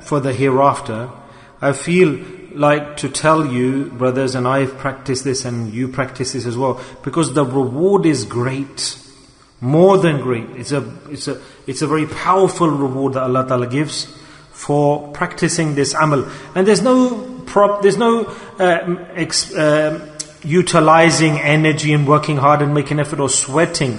for the hereafter, I feel like to tell you, brothers, and I've practiced this and you practice this as well, because the reward is great, more than great. It's a very powerful reward that Allah Ta'ala gives for practicing this amal. And there's no utilizing energy and working hard and making effort or sweating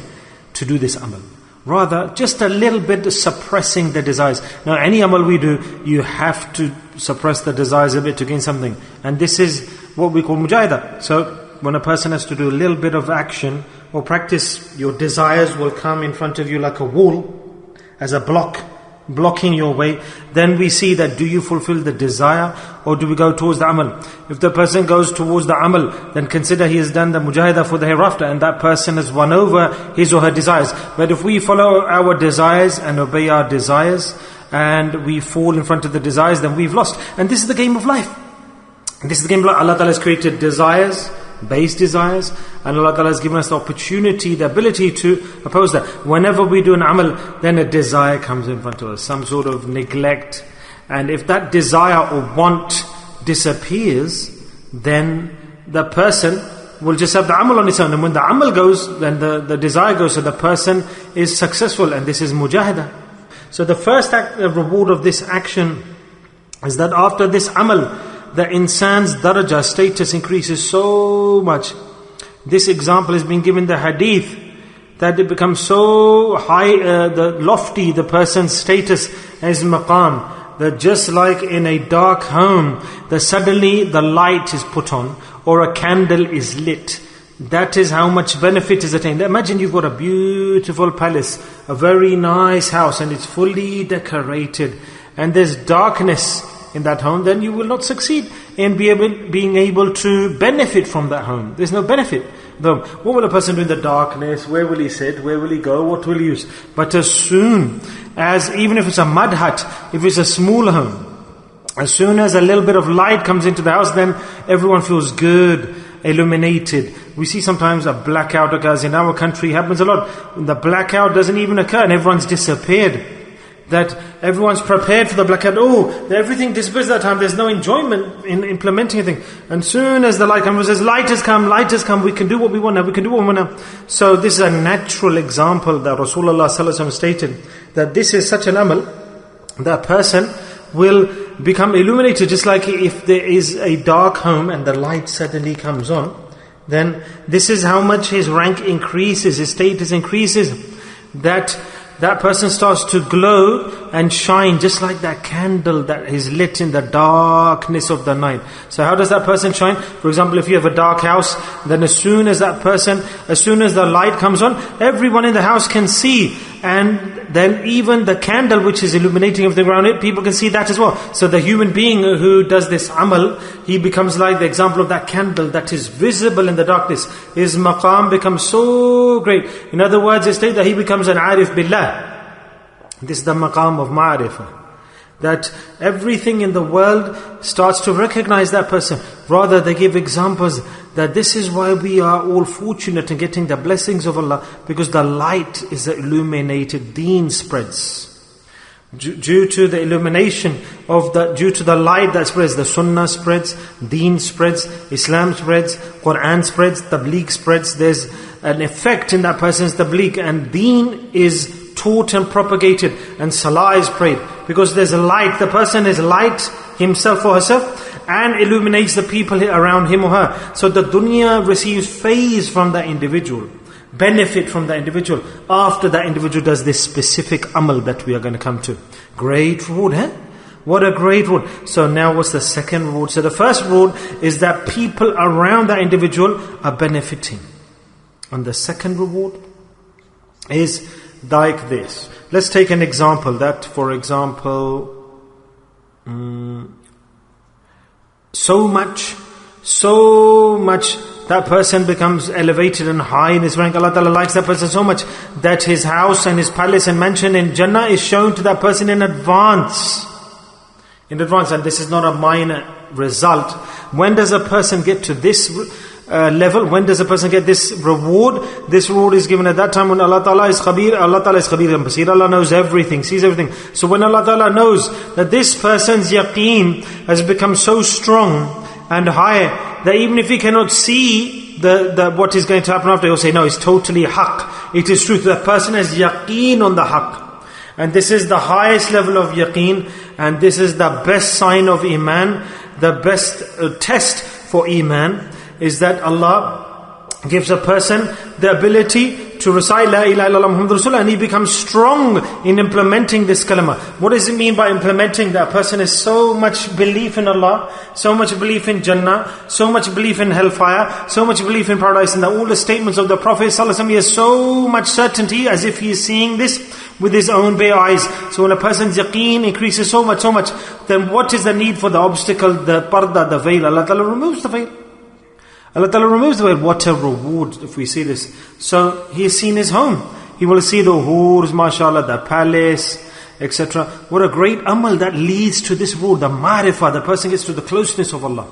to do this amal. Rather, just a little bit suppressing the desires. Now, any amal we do, you have to suppress the desires a bit to gain something. And this is what we call mujahidah. So, when a person has to do a little bit of action or practice, your desires will come in front of you like a wall, as a block, blocking your way. Then we see that, do you fulfill the desire or do we go towards the amal? If the person goes towards the amal, then consider he has done the mujahidah for the hereafter, and that person has won over his or her desires. But if we follow our desires and obey our desires and we fall in front of the desires, then we've lost. And this is the game of life. This is the game of life. Allah Ta'ala has created desires, base desires, and Allah Ta'ala has given us the opportunity, the ability to oppose that. Whenever we do an amal, then a desire comes in front of us, some sort of neglect. And if that desire or want disappears, then the person will just have the amal on its own. And when the amal goes, then the desire goes, so the person is successful, and this is mujahidah. So the first reward of this action is that after this amal, the insan's daraja, status increases so much. This example is being given the hadith, that it becomes so high, lofty, the person's status as maqam, that just like in a dark home, that suddenly the light is put on, or a candle is lit. That is how much benefit is attained. Imagine you've got a beautiful palace, a very nice house, and it's fully decorated, and there's darkness in that home, then you will not succeed in being able to benefit from that home. There's no benefit. What will a person do in the darkness? Where will he sit? Where will he go? What will he use? But as soon as, even if it's a mud hut, if it's a small home, as soon as a little bit of light comes into the house, then everyone feels good, illuminated. We see sometimes a blackout occurs in our country, happens a lot. The blackout doesn't even occur and everyone's disappeared. That everyone's prepared for the blackout. Everything disappears at that time. There's no enjoyment in implementing anything. And soon as the light comes, says, light has come, we can do what we want now, we can do what we want now. So this is a natural example that Rasulullah ﷺ stated, that this is such an amal, that person will become illuminated, just like if there is a dark home and the light suddenly comes on, then this is how much his rank increases, his status increases, that person starts to glow and shine just like that candle that is lit in the darkness of the night. So how does that person shine? For example, if you have a dark house, then as soon as the light comes on, everyone in the house can see. And then even the candle which is illuminating everything around it, people can see that as well. So the human being who does this amal, he becomes like the example of that candle that is visible in the darkness. His maqam becomes so great. In other words, it states that he becomes an arif billah. This is the maqam of ma'arifah. That everything in the world starts to recognize that person. Rather, they give examples that this is why we are all fortunate in getting the blessings of Allah, because the light is illuminated, deen spreads. Due to the illumination due to the light that spreads, the sunnah spreads, deen spreads, Islam spreads, Quran spreads, tabligh spreads. There's an effect in that person's tabligh, and deen is taught and propagated, and salah is prayed. Because there's a light, the person is light himself or herself, and illuminates the people around him or her. So the dunya receives phase from that individual, benefit from that individual, after that individual does this specific amal that we are going to come to. Great reward, eh? What a great reward. So now what's the second reward? So the first reward is that people around that individual are benefiting. And the second reward is like this. Let's take an example that, for example, so much that person becomes elevated and high in his rank. Allah Ta'ala likes that person so much that his house and his palace and mansion in Jannah is shown to that person in advance. And this is not a minor result. When does a person get to this level. When does a person get this reward? This reward is given at that time when Allah Ta'ala is Khabir. Allah Ta'ala is Khabir and Basir. Allah knows everything, sees everything. So when Allah Ta'ala knows that this person's yaqeen has become so strong and high, that even if he cannot see the what is going to happen after, he'll say, no, it's totally haqq. It is truth. That person has yaqeen on the haqq. And this is the highest level of yaqeen, and this is the best sign of iman. The best test for iman is that Allah gives a person the ability to recite La ilaha illallah Muhammadur Rasulullah, and he becomes strong in implementing this kalima. What does it mean by implementing? That a person is so much belief in Allah, so much belief in Jannah, so much belief in hellfire, so much belief in paradise, and that all the statements of the Prophet ﷺ, he has so much certainty as if he is seeing this with his own bare eyes. So when a person's yaqeen increases so much, then what is the need for the obstacle, the parda, the veil? Allah Ta'ala removes the veil. Allah Ta'ala removes the veil. What a reward if we see this. So he has seen his home. He will see the hurs, mashallah, the palace, etc. What a great amal that leads to this reward, the ma'rifah. The person gets to the closeness of Allah.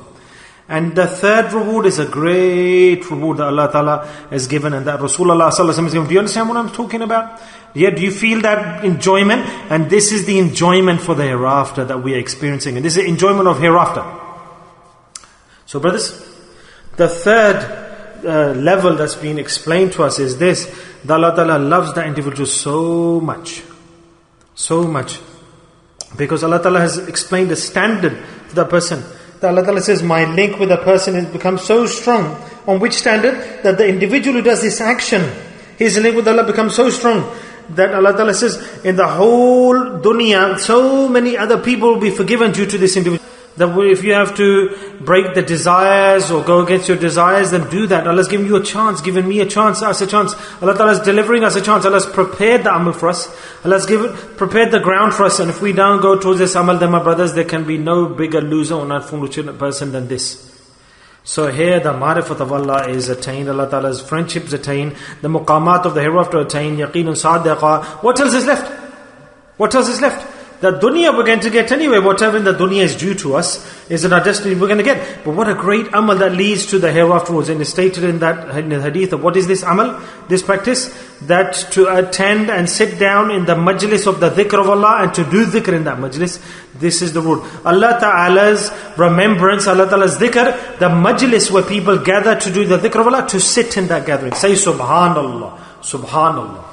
And the third reward is a great reward that Allah Ta'ala has given, and that Rasulullah Sallallahu Alaihi Wasallam has given. Do you understand what I'm talking about? Yeah, do you feel that enjoyment? And this is the enjoyment for the hereafter that we are experiencing. And this is the enjoyment of hereafter. So brothers, the third level that's been explained to us is this: that Allah Ta'ala loves the individual so much. So much. Because Allah Ta'ala has explained the standard for the person. That Allah Ta'ala says, my link with the person has become so strong. On which standard? That the individual who does this action, his link with Allah becomes so strong that Allah Ta'ala says, in the whole dunya, so many other people will be forgiven due to this individual. That if you have to break the desires or go against your desires, then do that. Allah's giving you a chance, giving me a chance, us a chance. Allah Ta'ala is delivering us a chance. Allah's prepared the amal for us. Allah's prepared the ground for us. And if we don't go towards this amal, then my brothers, there can be no bigger loser or unfortunate person than this. So here the ma'rifat of Allah is attained, Allah Ta'ala's friendship is attained, the muqamat of the hereafter attained, yaqeenun sadiqa. What else is left? What else is left? The dunya we're going to get anyway. Whatever in the dunya is due to us is in our destiny we're going to get. But what a great amal that leads to the hereafterwards. And it's stated in the hadith of what is this amal, this practice? That to attend and sit down in the majlis of the dhikr of Allah and to do dhikr in that majlis. This is the rule. Allah Ta'ala's remembrance, Allah Ta'ala's dhikr, the majlis where people gather to do the dhikr of Allah, to sit in that gathering. Say Subhanallah, Subhanallah.